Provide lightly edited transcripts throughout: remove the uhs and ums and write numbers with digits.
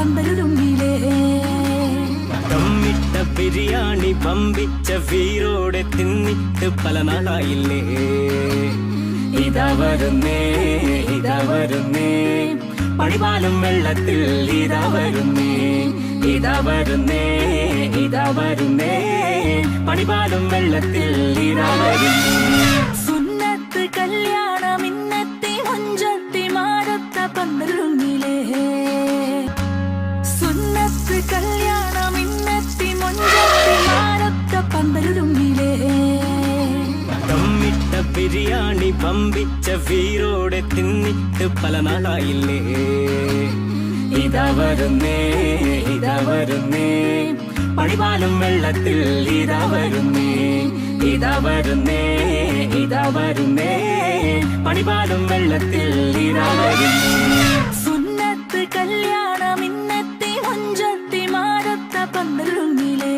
പന്തലുരുമ്പിലേ ദമ്മിട്ട ബിരിയാണി പമ്പിച്ച വീരോടെ തിന്നിട്ട് പല നാളായില്ലേ. ഇതാ വരുന്നേ ഇതാ വരുന്നേ പണിപാലും വെള്ളത്തിൽ ഇതാ വരുന്നേ ഇതാ വരുന്നേ ഇതാ വരുന്നേ പണിപാലും വെള്ളത്തിൽ ഇതാ വരുന്നേ. സുന്നത്ത് കല്യാണം ഇന്നത്തെ മുഞ്ചത്തി മാരത്ത പന്തലുരുമ്പിലേ സുന്നത്ത് കല്യാണം ഇന്നത്തെ മുഞ്ചത്തി മാരത്ത പന്തലുരുമ്പിലേ ദമ്മിട്ട ബിരിയാണി പമ്പിച്ച വീരോടെ തിന്നിട്ട് പല നാളായില്ലേ. ഇതാ വരുന്നേ ഇതാ വരുന്നേ പണിപാലും വെള്ളത്തിൽ ഇതാ വരുന്നേ ഇതാ വരുന്നേ ഇതാ വരുന്നേ പണിപാലും വെള്ളത്തിൽ ഇതാ വരുന്നേ. സുന്നത്ത് കല്യാണം ഇന്നത്തെ മുഞ്ചത്തി മാരത്ത പന്തലുരുമ്പിലേ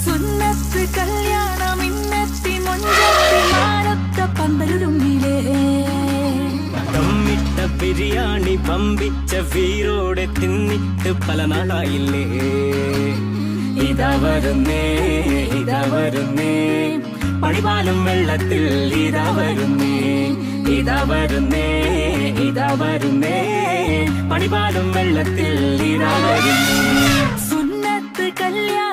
സുന്നത്ത് കല്യാണം ഇന്നത്തെ മുഞ്ചത്തി മാരത്ത പന്തലുരുമ്പിലേ ദമ്മിട്ട ബിരിയാണി പമ്പിച്ച വീരോടെ തിന്നിട്ട് പല നാളായില്ലേ. ഇതാ വരുന്നേ ഇതാ വരുന്നേ പണിപാലും വെള്ളത്തിൽ ഇതാ വരുന്നേ ഇതാ വരുന്നേ ഇതാ വരുന്നേ പണിപാലും വെള്ളത്തിൽ ഇതാ വരുന്നേ. സുന്നത്ത് കല്യാണം